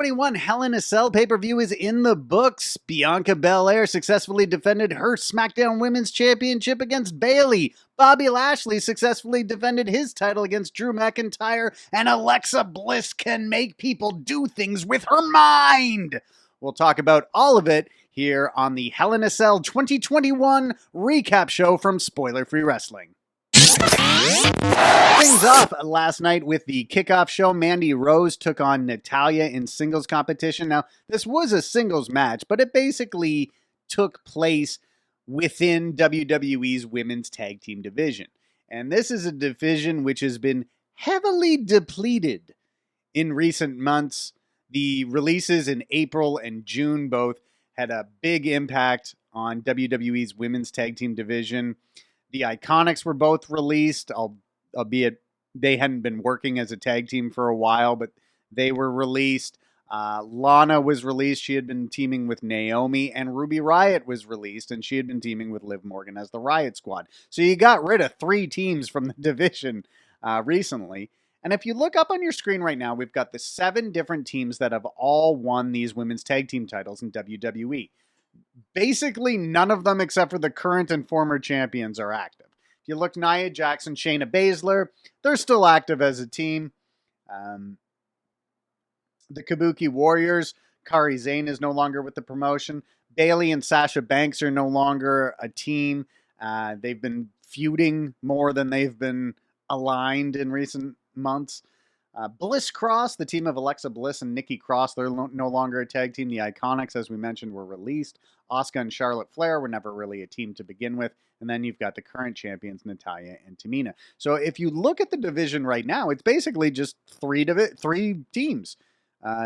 2021 Hell in a Cell pay-per-view is in the books. Bianca Belair successfully defended her SmackDown Women's Championship against Bayley. Bobby Lashley successfully defended his title against Drew McIntyre. And Alexa Bliss can make people do things with her mind. We'll talk about all of it here on the Hell in a Cell 2021 recap show from Spoiler Free Wrestling. Things off last night with the kickoff show. Mandy Rose took on Natalya in singles competition. Now, this was a singles match, but it basically took place within WWE's women's tag team division. And this is a division which has been heavily depleted in recent months. The releases in April and June both had a big impact on WWE's women's tag team division. The Iconics were both released, albeit they hadn't been working as a tag team for a while, but they were released. Lana was released. She had been teaming with Naomi, and Ruby Riott was released, and she had been teaming with Liv Morgan as the Riott Squad. So you got rid of 3 teams from the division recently. And if you look up on your screen right now, we've got the 7 different teams that have all won these women's tag team titles in WWE. Basically, none of them except for the current and former champions are active. If you look, Nia Jax, Shayna Baszler, they're still active as a team. The Kabuki Warriors, Kairi Sane is no longer with the promotion. Bayley and Sasha Banks are no longer a team. They've been feuding more than they've been aligned in recent months. Bliss Cross, the team of Alexa Bliss and Nikki Cross, they're no longer a tag team. The Iconics, as we mentioned, were released. Asuka and Charlotte Flair were never really a team to begin with. And then you've got the current champions, Natalya and Tamina. So if you look at the division right now, it's basically just 3 teams.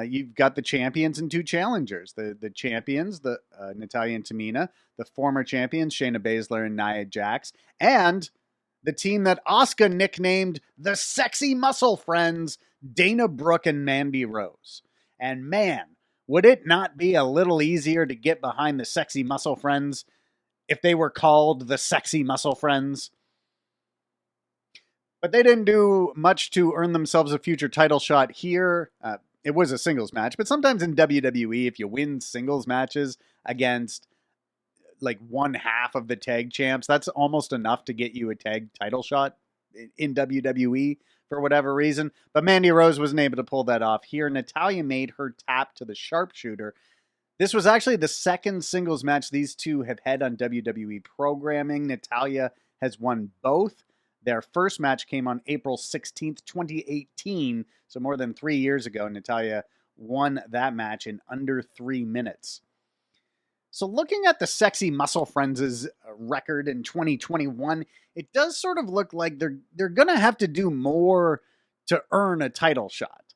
You've got the champions and 2 challengers. The champions, Natalya and Tamina, the former champions, Shayna Baszler and Nia Jax, and the team that Asuka nicknamed the Sexy Muscle Friends, Dana Brooke and Mandy Rose. And man, would it not be a little easier to get behind the Sexy Muscle Friends if they were called the Sexy Muscle Friends? But they didn't do much to earn themselves a future title shot here. It was a singles match, but sometimes in WWE, if you win singles matches against like 1/2 of the tag champs, that's almost enough to get you a tag title shot in WWE for whatever reason. But Mandy Rose wasn't able to pull that off here. Natalya made her tap to the sharpshooter. This was actually the second singles match these two have had on WWE programming. Natalya has won both. Their first match came on April 16th, 2018. So more than 3 years ago, Natalya won that match in under 3 minutes. So looking at the Sexy Muscle Friends' record in 2021, it does sort of look like they're going to have to do more to earn a title shot.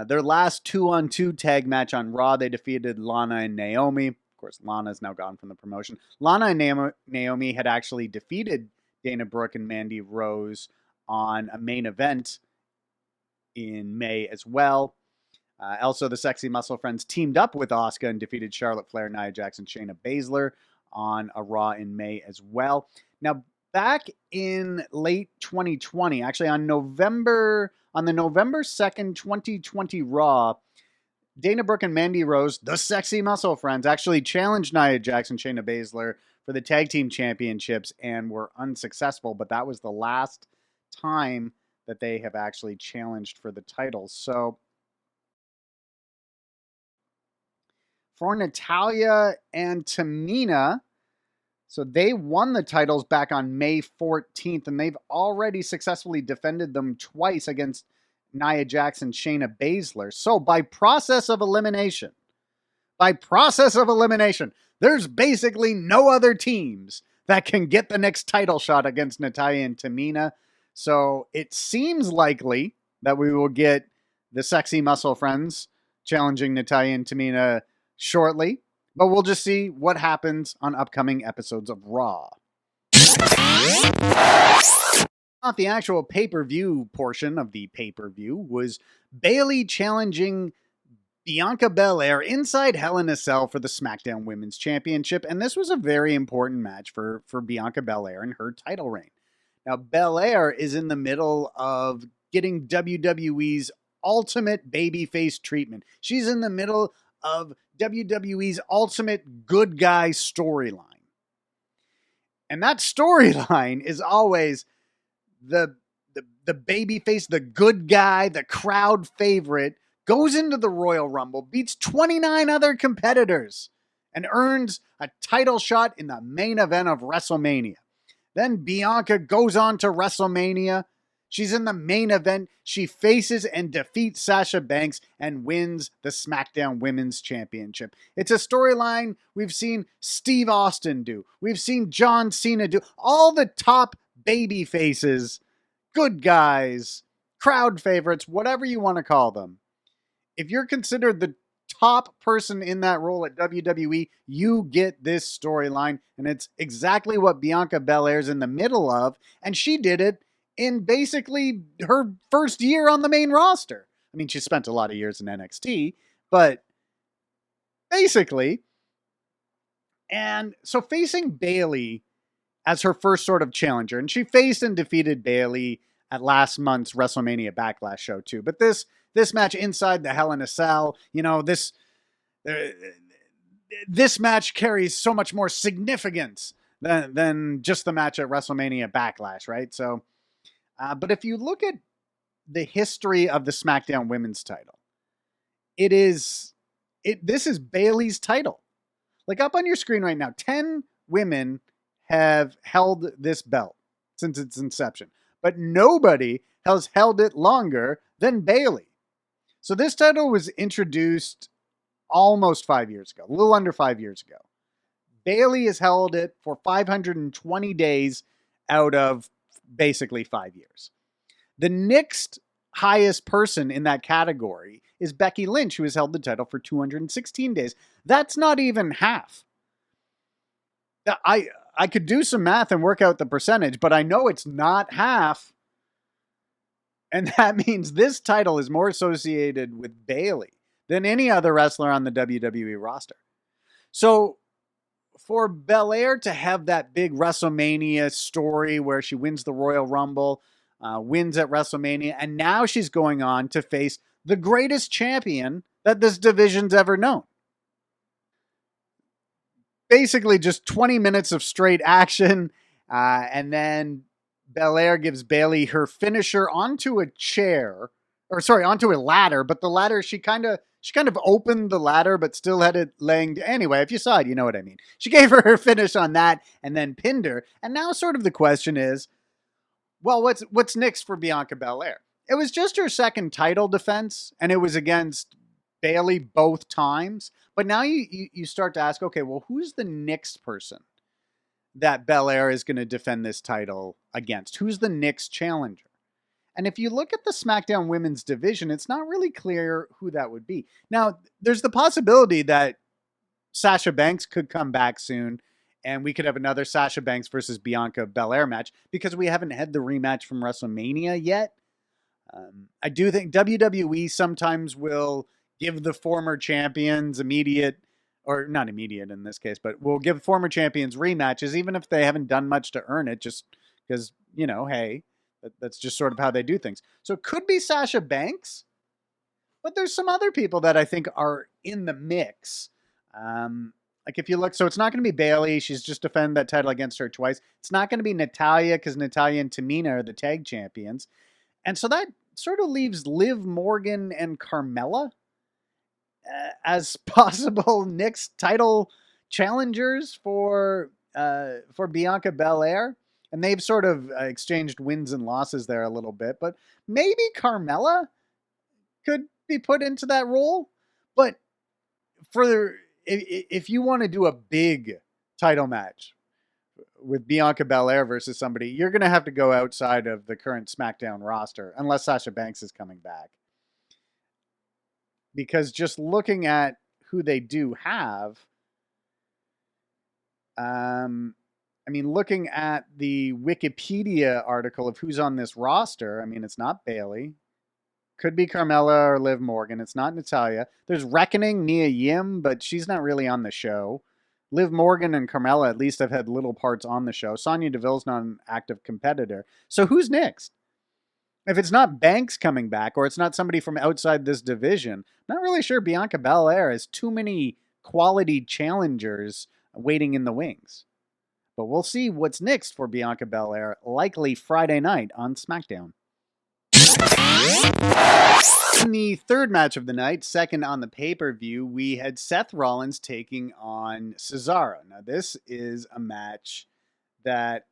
Their last 2-on-2 tag match on Raw, they defeated Lana and Naomi. Of course, Lana's now gone from the promotion. Lana and Naomi had actually defeated Dana Brooke and Mandy Rose on a main event in May as well. Also, the Sexy Muscle Friends teamed up with Asuka and defeated Charlotte Flair, Nia Jax, and Shayna Baszler on a Raw in May as well. Now, back in late 2020, actually on the November 2nd, 2020 Raw, Dana Brooke and Mandy Rose, the Sexy Muscle Friends, actually challenged Nia Jax and Shayna Baszler for the tag team championships and were unsuccessful, but that was the last time that they have actually challenged for the titles. So for Natalya and Tamina, so they won the titles back on May 14th, and they've already successfully defended them twice against Nia Jax and Shayna Baszler. So by process of elimination, there's basically no other teams that can get the next title shot against Natalya and Tamina. So it seems likely that we will get the Sexy Muscle Friends challenging Natalya and Tamina shortly, but we'll just see what happens on upcoming episodes of Raw. Not the actual pay-per-view portion of the pay-per-view was Bayley challenging Bianca Belair inside Hell in a Cell for the SmackDown Women's Championship, and this was a very important match for Bianca Belair and her title reign. Now, Belair is in the middle of getting WWE's ultimate babyface treatment. She's in the middle of WWE's ultimate good guy storyline. And that storyline is always the babyface, the good guy, the crowd favorite, goes into the Royal Rumble, beats 29 other competitors, and earns a title shot in the main event of WrestleMania. Then Bianca goes on to WrestleMania. She's in the main event. She faces and defeats Sasha Banks and wins the SmackDown Women's Championship. It's a storyline we've seen Steve Austin do. We've seen John Cena do. All the top baby faces, good guys, crowd favorites, whatever you want to call them. If you're considered the top person in that role at WWE, you get this storyline, and it's exactly what Bianca Belair's in the middle of, and she did it in basically her first year on the main roster. I mean, she spent a lot of years in NXT, but basically. And so facing Bayley as her first sort of challenger, and she faced and defeated Bayley at last month's WrestleMania Backlash show too. But this match inside the Hell in a Cell, this match carries so much more significance than just the match at WrestleMania Backlash, right? So, but if you look at the history of the SmackDown Women's title, this is Bayley's title. Like up on your screen right now, 10 women have held this belt since its inception, but nobody has held it longer than Bayley. So this title was introduced almost 5 years ago, a little under 5 years ago. Bayley has held it for 520 days out of basically 5 years. The next highest person in that category is Becky Lynch, who has held the title for 216 days. That's not even half. I could do some math and work out the percentage, but I know it's not half. And that means this title is more associated with Bayley than any other wrestler on the WWE roster. So for Belair to have that big WrestleMania story where she wins the Royal Rumble, wins at WrestleMania, and now she's going on to face the greatest champion that this division's ever known. Basically just 20 minutes of straight action, and then Belair gives Bayley her finisher onto a ladder, but the ladder, she kind of opened the ladder, but still had it laying. Anyway, if you saw it, you know what I mean. She gave her finish on that and then pinned her. And now sort of the question is, well, what's next for Bianca Belair? It was just her second title defense, and it was against Bayley both times. But now you start to ask, okay, well, who's the next person that Belair is going to defend this title against? Who's the next challenger? And if you look at the SmackDown Women's division, it's not really clear who that would be. Now, there's the possibility that Sasha Banks could come back soon, and we could have another Sasha Banks versus Bianca Belair match, because we haven't had the rematch from WrestleMania yet. I do think WWE sometimes will give the former champions immediate, or not immediate in this case, but will give former champions rematches, even if they haven't done much to earn it, just because, hey, that's just sort of how they do things. So it could be Sasha Banks, but there's some other people that I think are in the mix. Like if you look, so it's not going to be Bayley. She's just defended that title against her twice. It's not going to be Natalya, because Natalya and Tamina are the tag champions. And so that sort of leaves Liv Morgan and Carmella as possible next title challengers for Bianca Belair. And they've sort of exchanged wins and losses there a little bit. But maybe Carmella could be put into that role. But if you want to do a big title match with Bianca Belair versus somebody, you're going to have to go outside of the current SmackDown roster, unless Sasha Banks is coming back. Because just looking at who they do have, looking at the Wikipedia article of who's on this roster, it's not Bayley. Could be Carmella or Liv Morgan. It's not Natalya. There's Reckoning, Mia Yim, but she's not really on the show. Liv Morgan and Carmella at least have had little parts on the show. Sonya Deville's not an active competitor. So who's next? if it's not Banks coming back or it's not somebody from outside this division, I'm not really sure Bianca Belair has too many quality challengers waiting in the wings. But we'll see what's next for Bianca Belair, likely Friday night on SmackDown. In the third match of the night, second on the pay-per-view, we had Seth Rollins taking on Cesaro. Now, this is a match that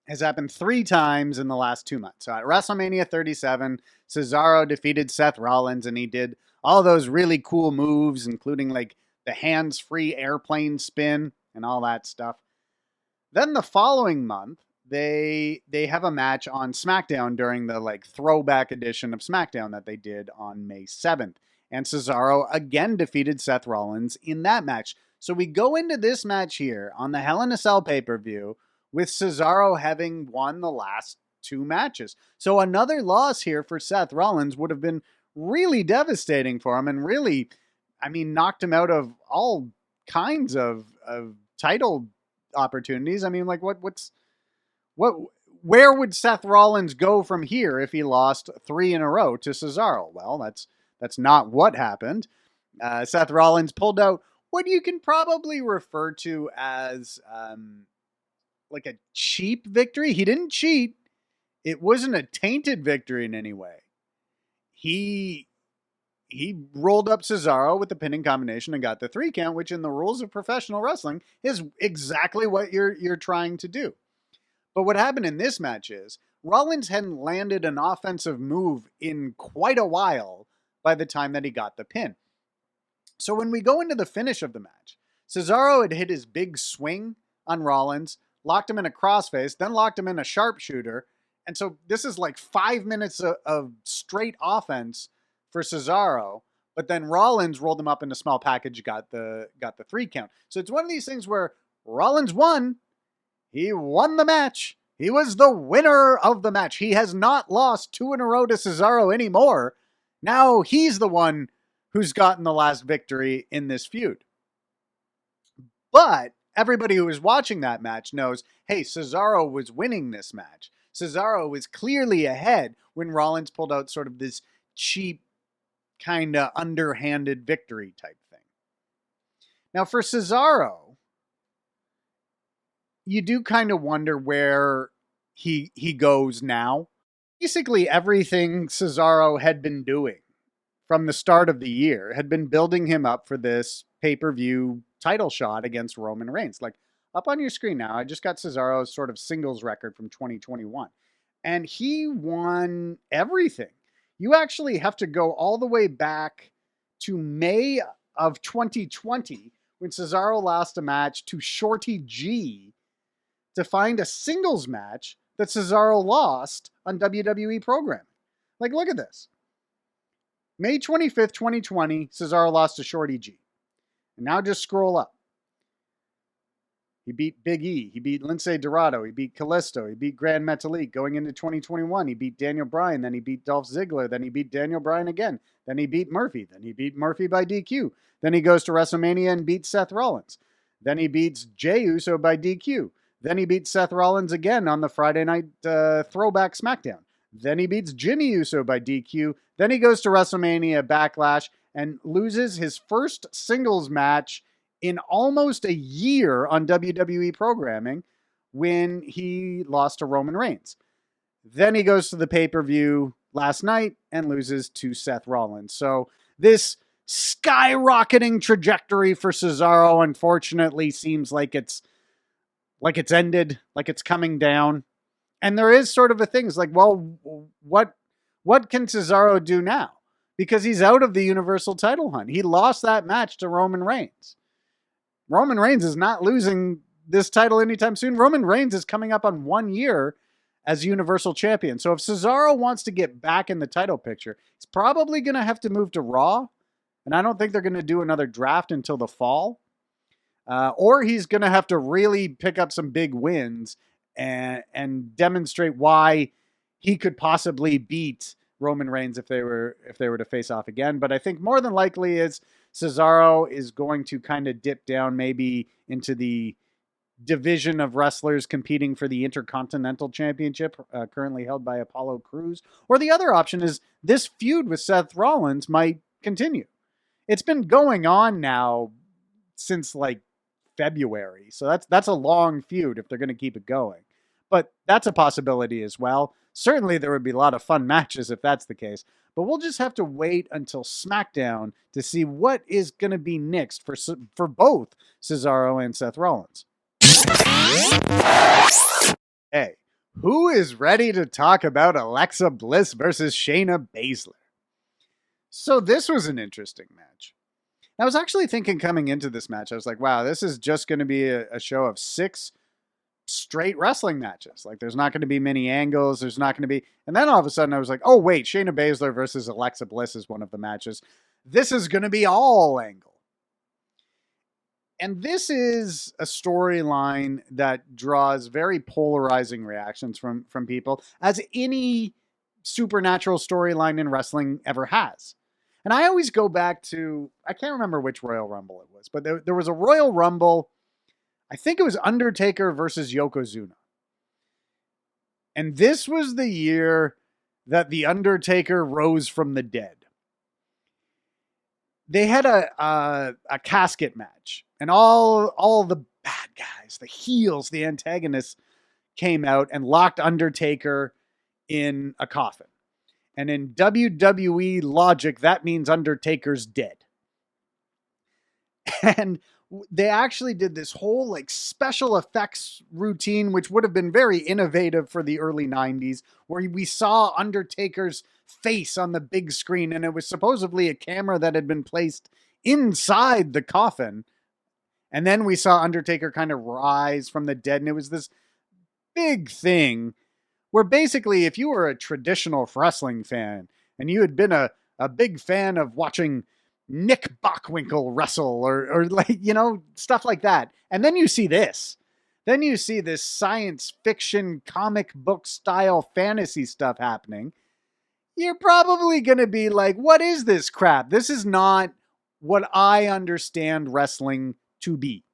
has happened 3 times in the last 2 months. So at WrestleMania 37, Cesaro defeated Seth Rollins, and he did all those really cool moves, including like the hands-free airplane spin and all that stuff. Then the following month, they have a match on SmackDown during the like throwback edition of SmackDown that they did on May 7th. And Cesaro again defeated Seth Rollins in that match. So we go into this match here on the Hell in a Cell pay-per-view with Cesaro having won the last 2 matches. So another loss here for Seth Rollins would have been really devastating for him and really, I mean, knocked him out of all kinds of title opportunities. I mean, like where would Seth Rollins go from here if he lost 3 in a row to Cesaro? Well, that's not what happened. Seth Rollins pulled out what you can probably refer to as like a cheap victory. He didn't cheat. It wasn't a tainted victory in any way. He rolled up Cesaro with the pinning combination and got the 3 count, which in the rules of professional wrestling is exactly what you're trying to do. But what happened in this match is Rollins hadn't landed an offensive move in quite a while by the time that he got the pin. So when we go into the finish of the match, Cesaro had hit his big swing on Rollins, locked him in a crossface, then locked him in a sharpshooter. And so this is like 5 minutes of straight offense for Cesaro, but then Rollins rolled him up in a small package, got the 3 count. So it's one of these things where Rollins won. He won the match. He was the winner of the match. He has not lost 2 in a row to Cesaro anymore. Now he's the one who's gotten the last victory in this feud. But everybody who was watching that match knows, hey, Cesaro was winning this match. Cesaro was clearly ahead when Rollins pulled out sort of this cheap, kind of underhanded victory type thing. Now for Cesaro, you do kind of wonder where he goes now. Basically everything Cesaro had been doing from the start of the year had been building him up for this pay-per-view title shot against Roman Reigns. Like up on your screen now, I just got Cesaro's sort of singles record from 2021. And he won everything. You actually have to go all the way back to May of 2020 when Cesaro lost a match to Shorty G to find a singles match that Cesaro lost on WWE programming. Like, look at this. May 25th, 2020, Cesaro lost to Shorty G. And now just scroll up. He beat Big E. He beat Lince Dorado. He beat Kalisto. He beat Grand Metalik. Going into 2021, he beat Daniel Bryan. Then he beat Dolph Ziggler. Then he beat Daniel Bryan again. Then he beat Murphy. Then he beat Murphy by DQ. Then he goes to WrestleMania and beats Seth Rollins. Then he beats Jey Uso by DQ. Then he beats Seth Rollins again on the Friday night throwback SmackDown. Then he beats Jimmy Uso by DQ. Then he goes to WrestleMania Backlash and loses his first singles match in almost a year on WWE programming when he lost to Roman Reigns. Then he goes to the pay-per-view last night and loses to Seth Rollins. So this skyrocketing trajectory for Cesaro, unfortunately, seems like it's ended, like it's coming down. And there is sort of a thing. It's like, well, what can Cesaro do now? Because he's out of the Universal title hunt. He lost that match to Roman Reigns. Roman Reigns is not losing this title anytime soon. Roman Reigns is coming up on 1 year as Universal Champion. So if Cesaro wants to get back in the title picture, he's probably going to have to move to Raw. And I don't think they're going to do another draft until the fall. Or he's going to have to really pick up some big wins and demonstrate why he could possibly beat Roman Reigns if they were to face off again. But I think more than likely is Cesaro is going to kind of dip down maybe into the division of wrestlers competing for the Intercontinental Championship, currently held by Apollo Crews. Or the other option is this feud with Seth Rollins might continue. It's been going on now since like February. So that's a long feud if they're going to keep it going. But that's a possibility as well. Certainly there would be a lot of fun matches if that's the case. But we'll just have to wait until SmackDown to see what is going to be next for both Cesaro and Seth Rollins. Hey, who is ready to talk about Alexa Bliss versus Shayna Baszler? So this was an interesting match. I was actually thinking coming into this match, I was like, wow, this is just going to be a show of 6 straight wrestling matches. Like, there's not going to be many angles. There's not going to be... And then all of a sudden I was like, oh, wait, Shayna Baszler versus Alexa Bliss is one of the matches. This is going to be all angle. And this is a storyline that draws very polarizing reactions from people, as any supernatural storyline in wrestling ever has. And I always go back to, I can't remember which Royal Rumble it was, but there was a Royal Rumble, I think it was Undertaker versus Yokozuna. And this was the year that the Undertaker rose from the dead. They had a casket match, and all the bad guys, the heels, the antagonists came out and locked Undertaker in a coffin. And in WWE logic, that means Undertaker's dead. And they actually did this whole like special effects routine, which would have been very innovative for the early 90s, where we saw Undertaker's face on the big screen, and it was supposedly a camera that had been placed inside the coffin. And then we saw Undertaker kind of rise from the dead, and it was this big thing where basically if you were a traditional wrestling fan and you had been a big fan of watching Nick Bockwinkel wrestle or like, you know, stuff like that, and then you see this, then you see this science fiction comic book style fantasy stuff happening, you're probably going to be like, what is this crap? This is not what I understand wrestling to be.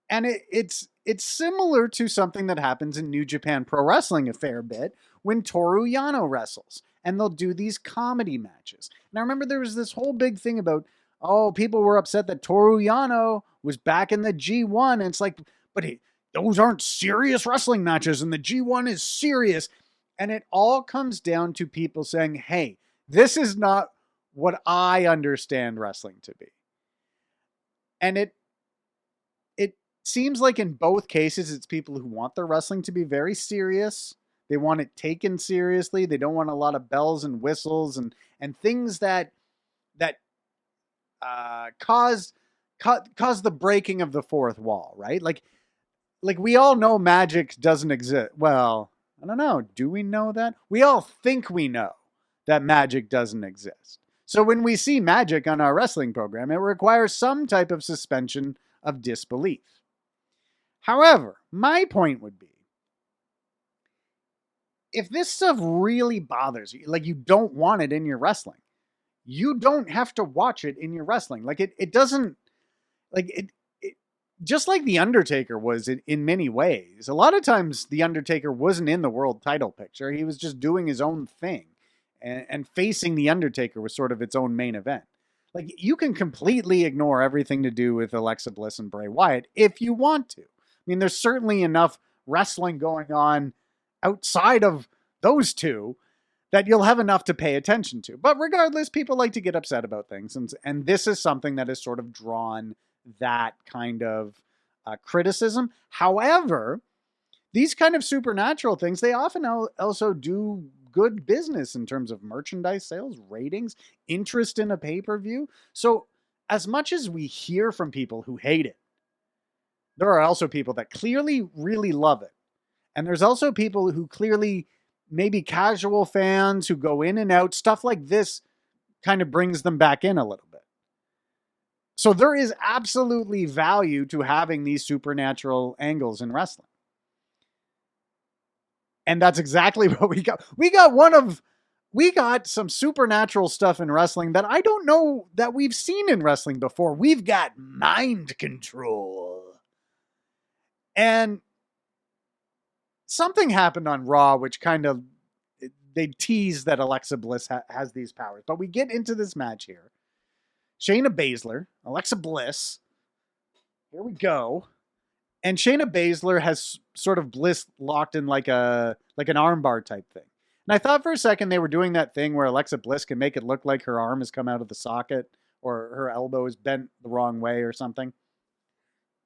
And it's similar to something that happens in New Japan Pro Wrestling a fair bit when Toru Yano wrestles, and they'll do these comedy matches. And I remember there was this whole big thing about, oh, people were upset that Toru Yano was back in the G1. And it's like, but hey, those aren't serious wrestling matches, and the G1 is serious. And it all comes down to people saying, hey, this is not what I understand wrestling to be. And it seems like in both cases, it's people who want their wrestling to be very serious. They want it taken seriously. They don't want a lot of bells and whistles and things that cause the breaking of the fourth wall, right? Like we all know magic doesn't exist. Well, I don't know. Do we know that? We all think we know that magic doesn't exist. So when we see magic on our wrestling program, it requires some type of suspension of disbelief. However, my point would be, if this stuff really bothers you, like you don't want it in your wrestling, you don't have to watch it in your wrestling. Like it doesn't, like it just like The Undertaker was in many ways. A lot of times The Undertaker wasn't in the world title picture. He was just doing his own thing, and facing The Undertaker was sort of its own main event. Like, you can completely ignore everything to do with Alexa Bliss and Bray Wyatt if you want to. I mean, there's certainly enough wrestling going on outside of those two that you'll have enough to pay attention to. But regardless, people like to get upset about things. And this is something that has sort of drawn that kind of criticism. However, these kind of supernatural things, they often also do good business in terms of merchandise sales, ratings, interest in a pay-per-view. So as much as we hear from people who hate it, there are also people that clearly really love it. And there's also people who clearly, maybe casual fans who go in and out. Stuff like this kind of brings them back in a little bit. So there is absolutely value to having these supernatural angles in wrestling. And that's exactly what we got. We got some supernatural stuff in wrestling that I don't know that we've seen in wrestling before. We've got mind control. And something happened on Raw, which kind of, they tease that Alexa Bliss has these powers. But we get into this match here. Shayna Baszler, Alexa Bliss. Here we go. And Shayna Baszler has sort of Bliss locked in like an armbar type thing. And I thought for a second they were doing that thing where Alexa Bliss can make it look like her arm has come out of the socket or her elbow is bent the wrong way or something.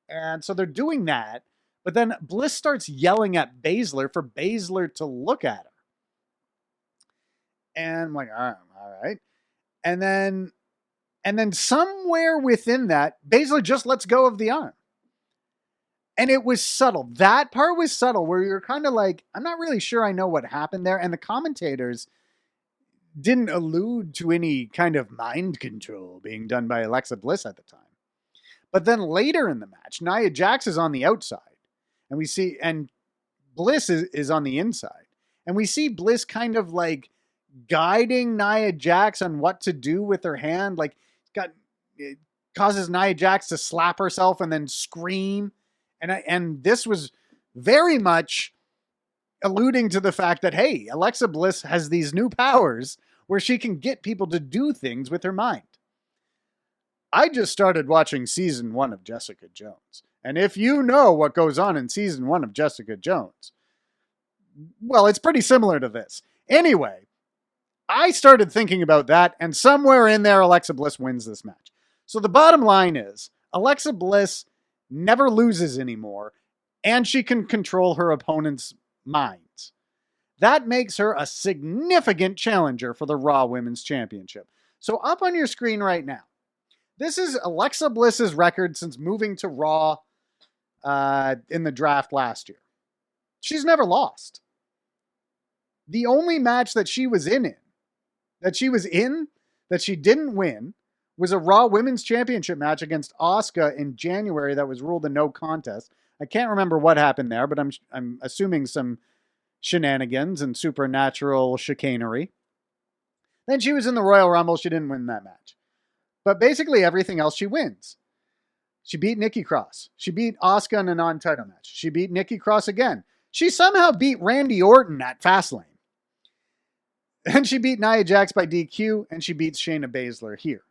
And so they're doing that. But then Bliss starts yelling at Baszler for Baszler to look at her. And I'm like, all right. And then somewhere within that, Baszler just lets go of the arm. And it was subtle. That part was subtle where you're kind of like, I'm not really sure I know what happened there. And the commentators didn't allude to any kind of mind control being done by Alexa Bliss at the time. But then later in the match, Nia Jax is on the outside. And we see, and Bliss is on the inside. And we see Bliss kind of like guiding Nia Jax on what to do with her hand. Like, it causes Nia Jax to slap herself and then scream. And this was very much alluding to the fact that, hey, Alexa Bliss has these new powers where she can get people to do things with her mind. I just started watching season 1 of Jessica Jones. And if you know what goes on in season 1 of Jessica Jones, well, it's pretty similar to this. Anyway, I started thinking about that, and somewhere in there, Alexa Bliss wins this match. So the bottom line is, Alexa Bliss never loses anymore, and she can control her opponent's minds. That makes her a significant challenger for the Raw Women's Championship. So up on your screen right now, this is Alexa Bliss's record since moving to Raw in the draft last year. She's never lost. The only match that she didn't win, was a Raw Women's Championship match against Asuka in January that was ruled a no contest. I can't remember what happened there, but I'm assuming some shenanigans and supernatural chicanery. Then she was in the Royal Rumble. She didn't win that match. But basically everything else she wins. She beat Nikki Cross. She beat Asuka in a non-title match. She beat Nikki Cross again. She somehow beat Randy Orton at Fastlane. And she beat Nia Jax by DQ, and she beats Shayna Baszler here.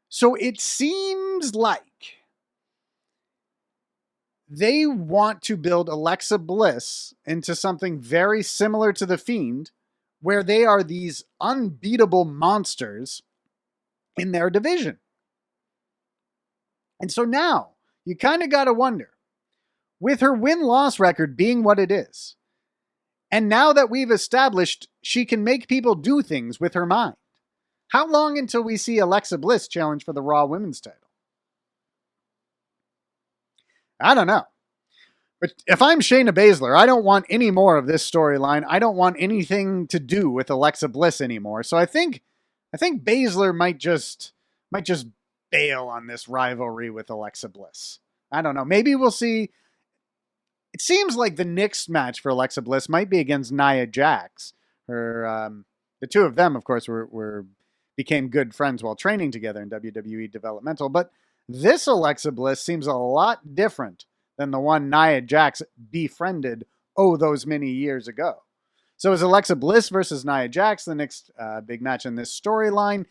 So it seems like they want to build Alexa Bliss into something very similar to The Fiend, where they are these unbeatable monsters in their division. And so now, you kind of got to wonder, with her win-loss record being what it is, and now that we've established she can make people do things with her mind, how long until we see Alexa Bliss challenge for the Raw Women's title? I don't know. But if I'm Shayna Baszler, I don't want any more of this storyline. I don't want anything to do with Alexa Bliss anymore. So I think Baszler might just bail on this rivalry with Alexa Bliss. I don't know. Maybe we'll see. It seems like the next match for Alexa Bliss might be against Nia Jax. The two of them, of course, became good friends while training together in WWE Developmental. But this Alexa Bliss seems a lot different than the one Nia Jax befriended those many years ago. So is Alexa Bliss versus Nia Jax the next big match in this storyline?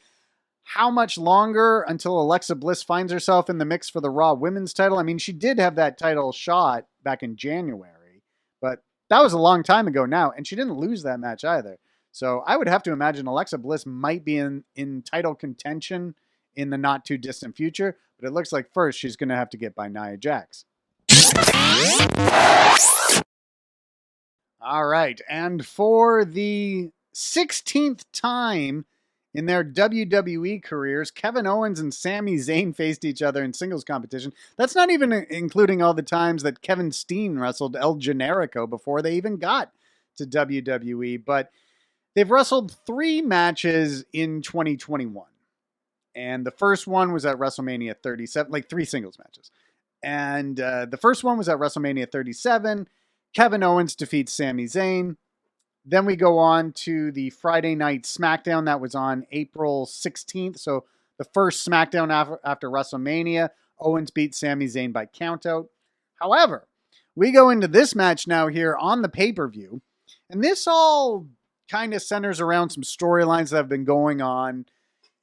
How much longer until Alexa Bliss finds herself in the mix for the Raw Women's title? I mean, she did have that title shot back in January, but that was a long time ago now, and she didn't lose that match either. So I would have to imagine Alexa Bliss might be in title contention in the not too distant future, but it looks like first she's going to have to get by Nia Jax. All right, and for the 16th time in their WWE careers, Kevin Owens and Sami Zayn faced each other in singles competition. That's not even including all the times that Kevin Steen wrestled El Generico before they even got to WWE. But they've wrestled 3 matches in 2021. And the first one was at WrestleMania 37, like 3 singles matches. And the first one was at WrestleMania 37. Kevin Owens defeats Sami Zayn. Then we go on to the Friday Night SmackDown that was on April 16th. So the first SmackDown after WrestleMania, Owens beat Sami Zayn by countout. However, we go into this match now here on the pay-per-view, and this all kind of centers around some storylines that have been going on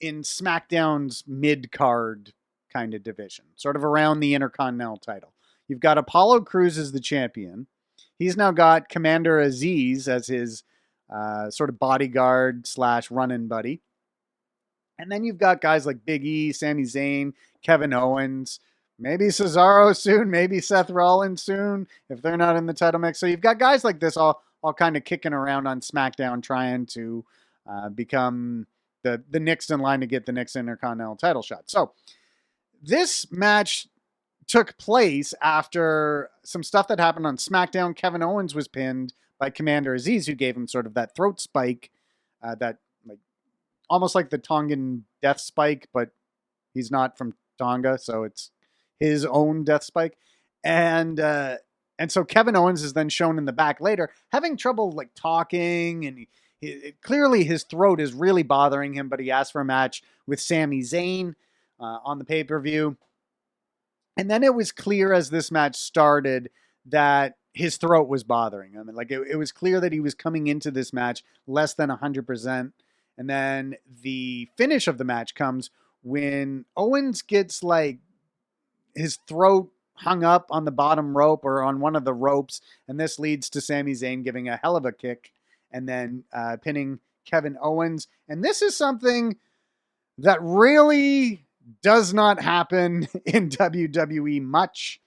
in SmackDown's mid-card kind of division, sort of around the Intercontinental title. You've got Apollo Crews as the champion. He's now got Commander Aziz as his sort of bodyguard / run-in buddy. And then you've got guys like Big E, Sami Zayn, Kevin Owens, maybe Cesaro soon, maybe Seth Rollins soon, if they're not in the title mix. So you've got guys like this all kind of kicking around on SmackDown trying to become the next in line to get the next Intercontinental title shot. So this match took place after some stuff that happened on SmackDown. Kevin Owens was pinned by Commander Aziz, who gave him sort of that throat spike, that like almost like the Tongan death spike, but he's not from Tonga, so it's his own death spike. And so Kevin Owens is then shown in the back later having trouble like talking, and clearly his throat is really bothering him, but he asked for a match with Sami Zayn on the pay-per-view. And then it was clear as this match started that his throat was bothering him. And like it was clear that he was coming into this match less than 100%. And then the finish of the match comes when Owens gets like his throat hung up on the bottom rope or on one of the ropes. And this leads to Sami Zayn giving a hell of a kick and then pinning Kevin Owens. And this is something that really does not happen in WWE much.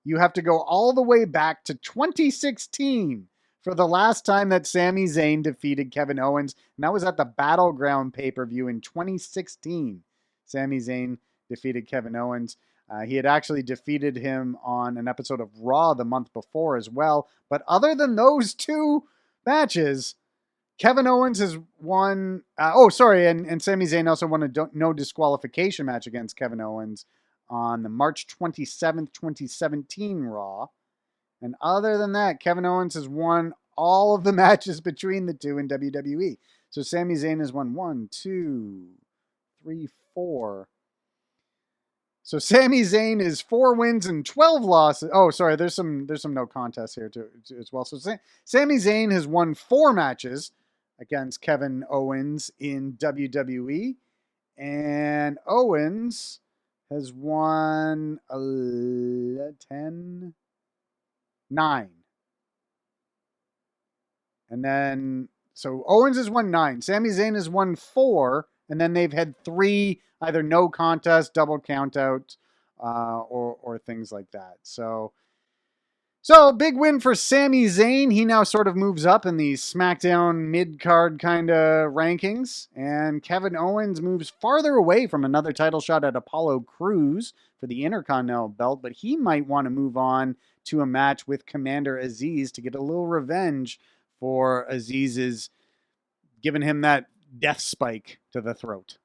You have to go all the way back to 2016 for the last time that Sami Zayn defeated Kevin Owens. And that was at the Battleground pay-per-view in 2016. Sami Zayn defeated Kevin Owens. He had actually defeated him on an episode of Raw the month before as well. But other than those two matches, Kevin Owens has won. And Sami Zayn also won a no disqualification match against Kevin Owens on the March 27th, 2017 Raw. And other than that, Kevin Owens has won all of the matches between the two in WWE. So Sami Zayn has won 1, 2, 3, 4. So Sami Zayn is 4 wins and 12 losses. Oh, sorry, there's some no contest here too as well. So Sami Zayn has won 4 matches against Kevin Owens in WWE, and Owens has won 9. And then, so Owens has won 9. Sami Zayn has won 4, and then they've had 3 either no contest, double count out, or things like that. So big win for Sami Zayn. He now sort of moves up in the SmackDown mid-card kind of rankings. And Kevin Owens moves farther away from another title shot at Apollo Crews for the Intercontinental belt. But he might want to move on to a match with Commander Aziz to get a little revenge for Aziz's giving him that death spike to the throat.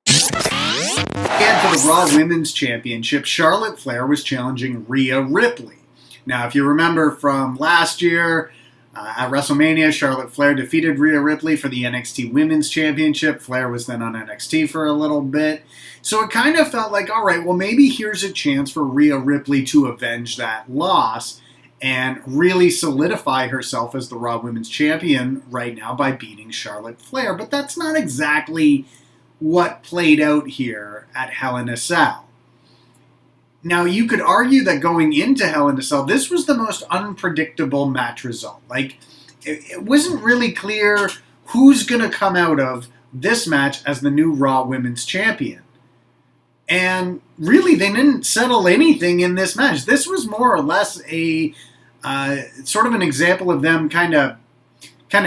And for the Raw Women's Championship, Charlotte Flair was challenging Rhea Ripley. Now, if you remember from last year, at WrestleMania, Charlotte Flair defeated Rhea Ripley for the NXT Women's Championship. Flair was then on NXT for a little bit. So it kind of felt like, all right, well, maybe here's a chance for Rhea Ripley to avenge that loss and really solidify herself as the Raw Women's Champion right now by beating Charlotte Flair. But that's not exactly what played out here at Hell in a Cell. Now, you could argue that going into Hell in a Cell, this was the most unpredictable match result. Like, it wasn't really clear who's going to come out of this match as the new Raw Women's Champion. And really, they didn't settle anything in this match. This was more or less a sort of an example of them kind of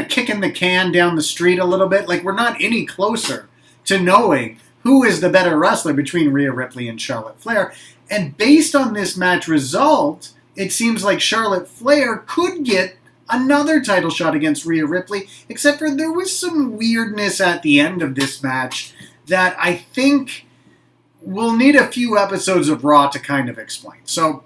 kicking the can down the street a little bit. Like, we're not any closer to knowing who is the better wrestler between Rhea Ripley and Charlotte Flair. And based on this match result, it seems like Charlotte Flair could get another title shot against Rhea Ripley, except for there was some weirdness at the end of this match that I think we'll need a few episodes of Raw to kind of explain. So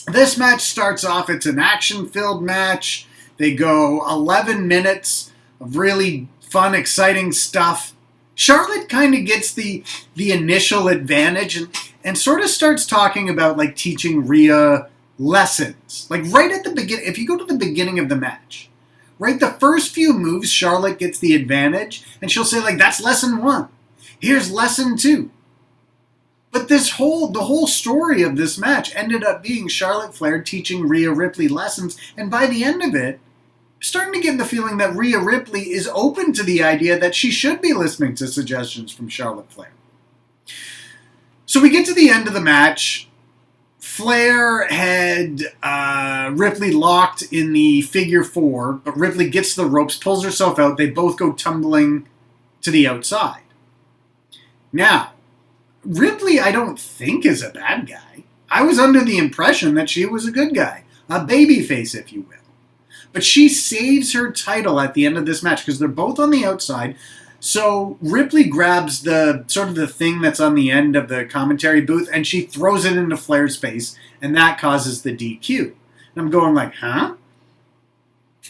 this match starts off, it's an action-filled match. They go 11 minutes of really fun, exciting stuff. Charlotte kind of gets the initial advantage and sort of starts talking about like teaching Rhea lessons. Like right at the beginning, if you go to the beginning of the match, right, the first few moves, Charlotte gets the advantage, and she'll say, like, that's lesson 1. Here's lesson 2. But the whole story of this match ended up being Charlotte Flair teaching Rhea Ripley lessons, and by the end of it, starting to get the feeling that Rhea Ripley is open to the idea that she should be listening to suggestions from Charlotte Flair. So we get to the end of the match. Flair had Ripley locked in the figure 4, but Ripley gets the ropes, pulls herself out. They both go tumbling to the outside. Now, Ripley, I don't think, is a bad guy. I was under the impression that she was a good guy. A babyface, if you will. But she saves her title at the end of this match because they're both on the outside. So Ripley grabs the sort of the thing that's on the end of the commentary booth and she throws it into Flair's face, and that causes the DQ. And I'm going like, huh?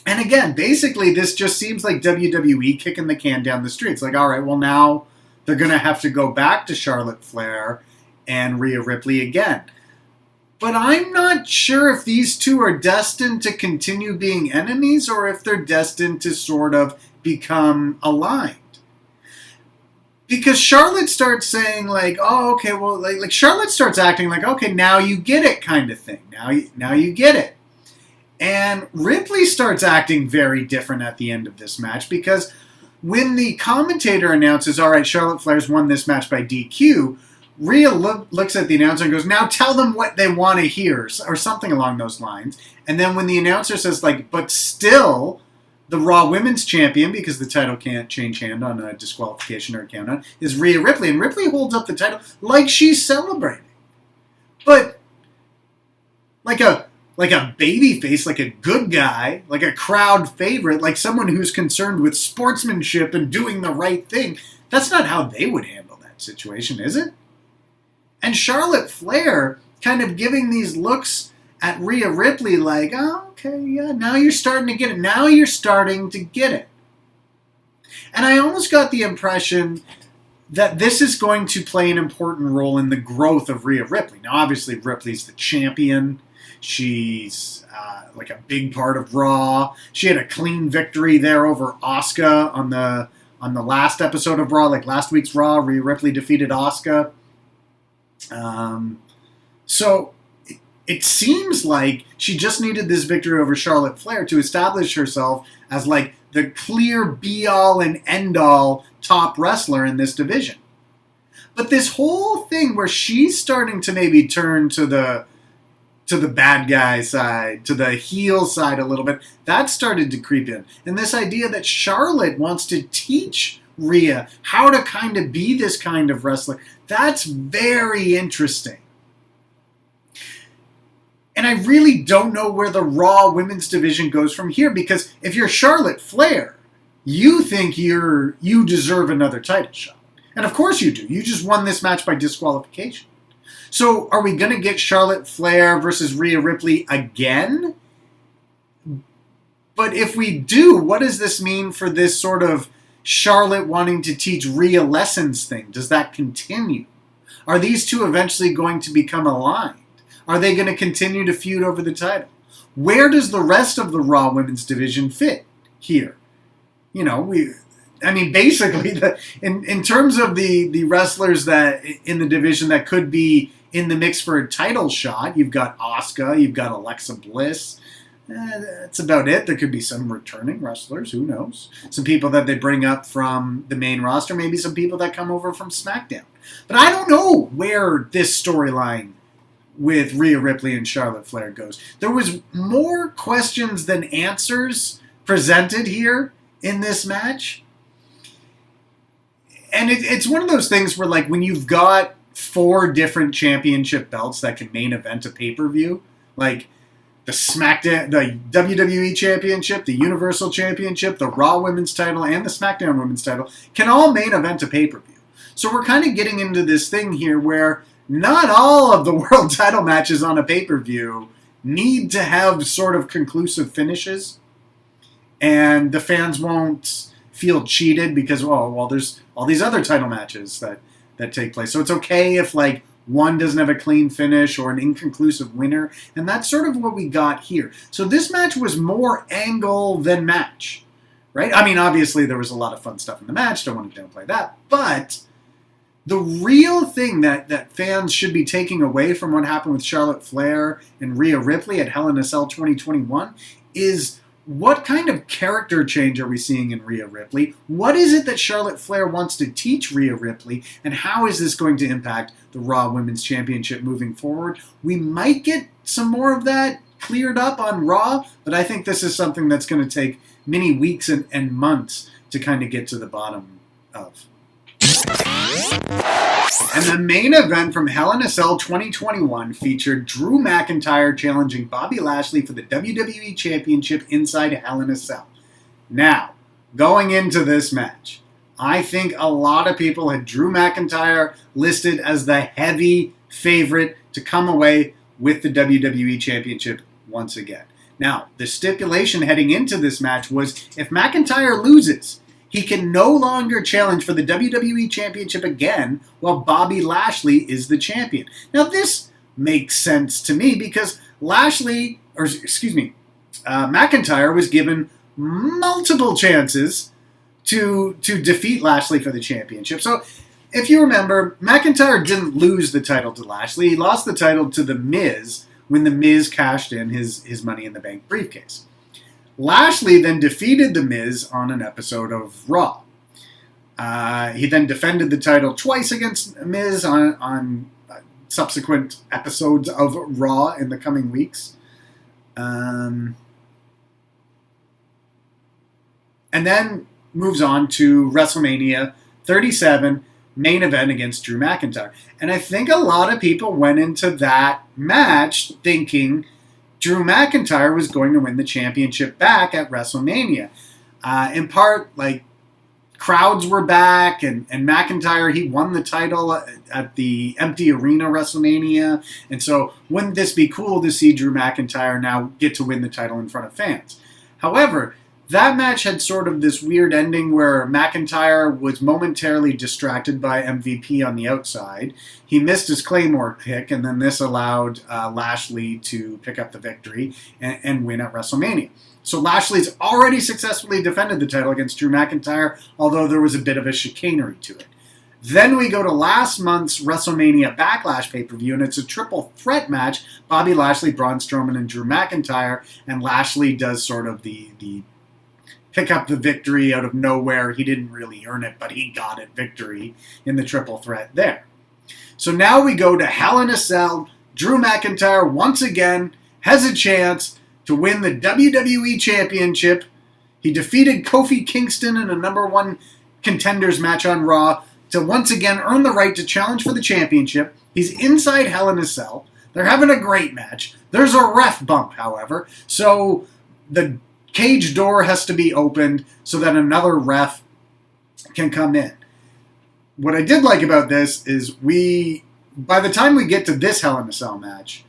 And again, basically this just seems like WWE kicking the can down the street. It's like, all right, well now they're going to have to go back to Charlotte Flair and Rhea Ripley again. But I'm not sure if these two are destined to continue being enemies or if they're destined to sort of become aligned. Because Charlotte starts saying like, oh, okay, well, like Charlotte starts acting like, okay, now you get it kind of thing. Now you get it. And Ripley starts acting very different at the end of this match because when the commentator announces, all right, Charlotte Flair's won this match by DQ, Rhea looks at the announcer and goes, now tell them what they want to hear, or something along those lines. And then when the announcer says, like, but still, the Raw Women's Champion, because the title can't change hand on a disqualification or a count-out, is Rhea Ripley. And Ripley holds up the title like she's celebrating. But like a baby face, like a good guy, like a crowd favorite, like someone who's concerned with sportsmanship and doing the right thing, that's not how they would handle that situation, is it? And Charlotte Flair kind of giving these looks at Rhea Ripley like, oh, okay, yeah, now you're starting to get it. Now you're starting to get it. And I almost got the impression that this is going to play an important role in the growth of Rhea Ripley. Now, obviously, Ripley's the champion. She's like a big part of Raw. She had a clean victory there over Asuka on the last episode of Raw, like last week's Raw. Rhea Ripley defeated Asuka. So it seems like she just needed this victory over Charlotte Flair to establish herself as like the clear be-all and end-all top wrestler in this division. But this whole thing where she's starting to maybe turn to the bad guy side, to the heel side a little bit, that started to creep in. And this idea that Charlotte wants to teach Rhea how to kind of be this kind of wrestler, that's very interesting. And I really don't know where the Raw Women's Division goes from here, because if you're Charlotte Flair, you think you deserve another title shot. And of course you do. You just won this match by disqualification. So are we going to get Charlotte Flair versus Rhea Ripley again? But if we do, what does this mean for this sort of Charlotte wanting to teach Rhea lessons thing? Does that continue? Are these two eventually going to become aligned? Are they going to continue to feud over the title? Where does the rest of the Raw Women's Division fit here? You know, basically, in terms of the wrestlers that in the division that could be in the mix for a title shot, you've got Asuka, you've got Alexa Bliss. That's about it. There could be some returning wrestlers, who knows? Some people that they bring up from the main roster, maybe some people that come over from SmackDown. But I don't know where this storyline with Rhea Ripley and Charlotte Flair goes. There was more questions than answers presented here in this match. And it's one of those things where, like, when you've got 4 different championship belts that can main event a pay-per-view, like the SmackDown, the WWE Championship, the Universal Championship, the Raw Women's title, and the SmackDown Women's title, can all main event a pay-per-view. So we're kind of getting into this thing here where not all of the world title matches on a pay-per-view need to have sort of conclusive finishes, and the fans won't feel cheated because, well, there's all these other title matches that take place. So it's okay if, like, one doesn't have a clean finish or an inconclusive winner, and that's sort of what we got here. So this match was more angle than match, right? I mean, obviously there was a lot of fun stuff in the match, don't want to downplay that, but the real thing that fans should be taking away from what happened with Charlotte Flair and Rhea Ripley at Hell in a Cell 2021 is what kind of character change are we seeing in Rhea Ripley? What is it that Charlotte Flair wants to teach Rhea Ripley? And how is this going to impact the Raw Women's Championship moving forward? We might get some more of that cleared up on Raw, but I think this is something that's going to take many weeks and months to kind of get to the bottom of. And the main event from Hell in a Cell 2021 featured Drew McIntyre challenging Bobby Lashley for the WWE Championship inside Hell in a Cell. Now, going into this match, I think a lot of people had Drew McIntyre listed as the heavy favorite to come away with the WWE Championship once again. Now, the stipulation heading into this match was if McIntyre loses, he can no longer challenge for the WWE Championship again while Bobby Lashley is the champion. Now, this makes sense to me because McIntyre was given multiple chances to defeat Lashley for the championship. So, if you remember, McIntyre didn't lose the title to Lashley. He lost the title to The Miz when The Miz cashed in his Money in the Bank briefcase. Lashley then defeated The Miz on an episode of Raw. He then defended the title twice against Miz on subsequent episodes of Raw in the coming weeks. And then moves on to WrestleMania 37, main event against Drew McIntyre. And I think a lot of people went into that match thinking Drew McIntyre was going to win the championship back at WrestleMania. In part, crowds were back, and McIntyre, he won the title at the empty arena WrestleMania. And so wouldn't this be cool to see Drew McIntyre now get to win the title in front of fans? However, that match had sort of this weird ending where McIntyre was momentarily distracted by MVP on the outside. He missed his Claymore kick, and then this allowed Lashley to pick up the victory and win at WrestleMania. So Lashley's already successfully defended the title against Drew McIntyre, although there was a bit of a chicanery to it. Then we go to last month's WrestleMania Backlash pay-per-view, and it's a triple threat match. Bobby Lashley, Braun Strowman, and Drew McIntyre, and Lashley does sort of the pick up the victory out of nowhere. He didn't really earn it, but he got it victory in the triple threat there. So now we go to Hell in a Cell. Drew McIntyre, once again, has a chance to win the WWE Championship. He defeated Kofi Kingston in a number one contenders match on Raw to once again earn the right to challenge for the championship. He's inside Hell in a Cell. They're having a great match. There's a ref bump, however, so the cage door has to be opened so that another ref can come in. What I did like about this is by the time we get to this Hell in a Cell match,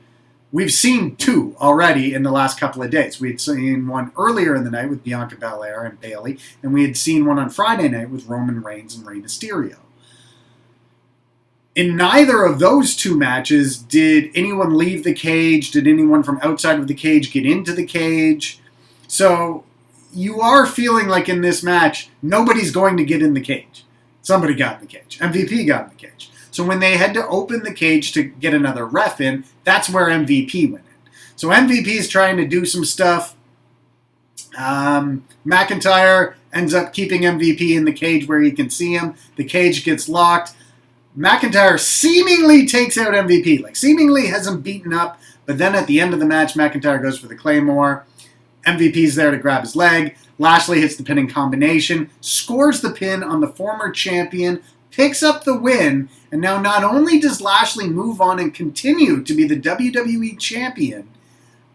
we've seen two already in the last couple of days. We had seen one earlier in the night with Bianca Belair and Bayley, and we had seen one on Friday night with Roman Reigns and Rey Mysterio. In neither of those two matches did anyone leave the cage, did anyone from outside of the cage get into the cage. So you are feeling like in this match, nobody's going to get in the cage. Somebody got in the cage. MVP got in the cage. So when they had to open the cage to get another ref in, that's where MVP went in. So MVP is trying to do some stuff. McIntyre ends up keeping MVP in the cage where he can see him. The cage gets locked. McIntyre seemingly takes out MVP. Seemingly has him beaten up. But then at the end of the match, McIntyre goes for the Claymore. MVP's there to grab his leg. Lashley hits the pinning combination, scores the pin on the former champion, picks up the win, and now not only does Lashley move on and continue to be the WWE champion,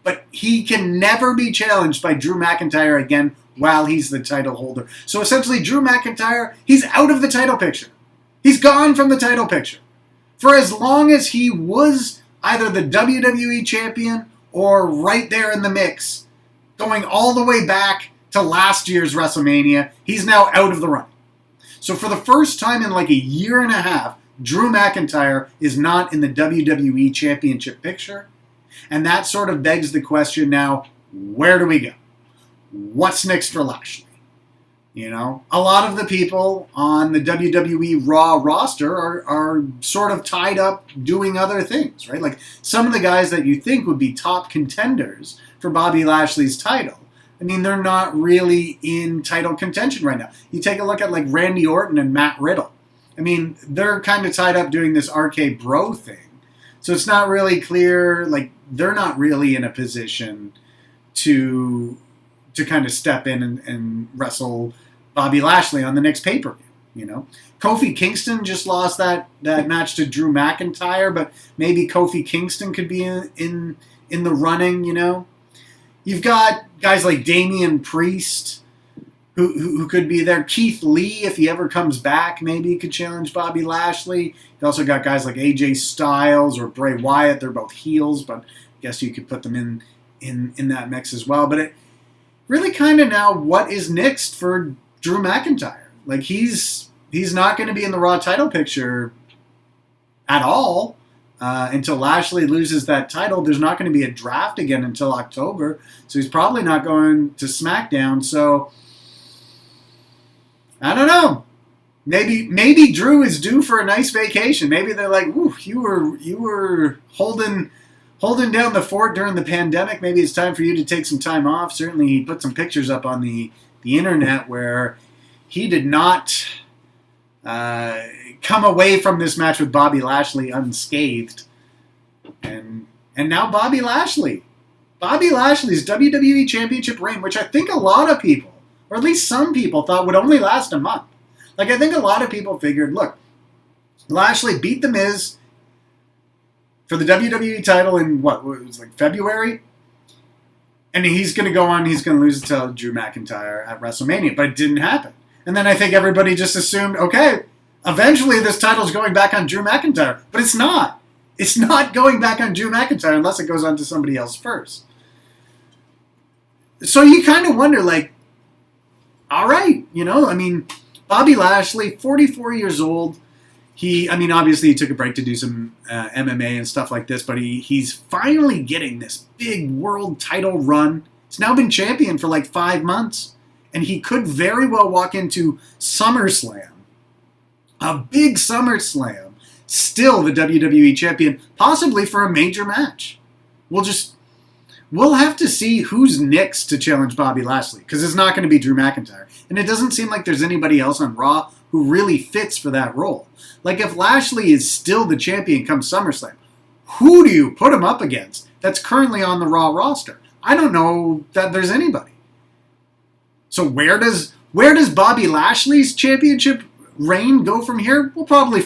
but he can never be challenged by Drew McIntyre again while he's the title holder. So essentially, Drew McIntyre, he's out of the title picture. He's gone from the title picture. For as long as he was either the WWE champion or right there in the mix, going all the way back to last year's WrestleMania, he's now out of the run. So for the first time in a year and a half, Drew McIntyre is not in the WWE Championship picture. And that sort of begs the question now, where do we go? What's next for Lashley? You know, a lot of the people on the WWE Raw roster are sort of tied up doing other things, right? Like some of the guys that you think would be top contenders for Bobby Lashley's title. I mean, they're not really in title contention right now. You take a look at like Randy Orton and Matt Riddle. I mean, they're kind of tied up doing this RK Bro thing. So it's not really clear, like they're not really in a position to kind of step in and wrestle Bobby Lashley on the next pay-per-view, you know. Kofi Kingston just lost that match to Drew McIntyre, but maybe Kofi Kingston could be in the running, you know. You've got guys like Damian Priest who could be there. Keith Lee, if he ever comes back, maybe could challenge Bobby Lashley. You've also got guys like AJ Styles or Bray Wyatt. They're both heels, but I guess you could put them in that mix as well. But it really kind of now, what is next for Drew McIntyre? Like he's not going to be in the Raw title picture at all until Lashley loses that title. There's not going to be a draft again until October, so he's probably not going to SmackDown. So I don't know. Maybe Drew is due for a nice vacation. Maybe they're like, "Ooh, you were holding down the fort during the pandemic. Maybe it's time for you to take some time off." Certainly, he put some pictures up on the internet where he did not come away from this match with Bobby Lashley unscathed. And now Bobby Lashley's WWE Championship reign, which I think a lot of people, or at least some people, thought would only last a month. Like, I think a lot of people figured, look, Lashley beat The Miz for the WWE title in, what it was like February? And he's going to go on, he's going to lose it to Drew McIntyre at WrestleMania. But it didn't happen. And then I think everybody just assumed, okay, eventually this title's going back on Drew McIntyre. But it's not. It's not going back on Drew McIntyre unless it goes on to somebody else first. So you kind of wonder, like, all right, you know, I mean, Bobby Lashley, 44 years old. Obviously he took a break to do some MMA and stuff like this, but he's finally getting this big world title run. He's now been champion for like 5 months, and he could very well walk into SummerSlam, a big SummerSlam, still the WWE champion, possibly for a major match. We'll have to see who's next to challenge Bobby Lashley, because it's not going to be Drew McIntyre. And it doesn't seem like there's anybody else on Raw who really fits for that role. Like, if Lashley is still the champion come SummerSlam, who do you put him up against that's currently on the Raw roster? I don't know that there's anybody. So where does Bobby Lashley's championship reign go from here? We'll probably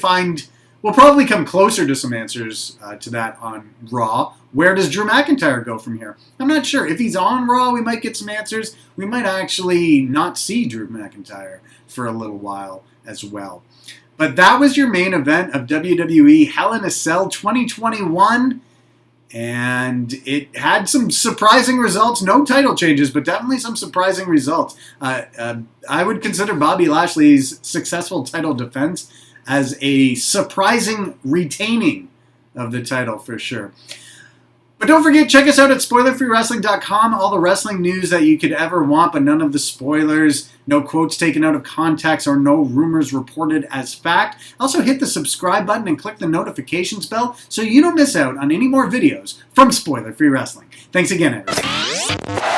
come closer to some answers to that on Raw. Where does Drew McIntyre go from here? I'm not sure. If he's on Raw, we might get some answers. We might actually not see Drew McIntyre for a little while as well. But that was your main event of WWE Hell in a Cell 2021. And it had some surprising results. No title changes, but definitely some surprising results. I would consider Bobby Lashley's successful title defense as a surprising retaining of the title for sure. But don't forget, check us out at SpoilerFreeWrestling.com. All the wrestling news that you could ever want, but none of the spoilers. No quotes taken out of context or no rumors reported as fact. Also, hit the subscribe button and click the notifications bell so you don't miss out on any more videos from Spoiler Free Wrestling. Thanks again, everybody.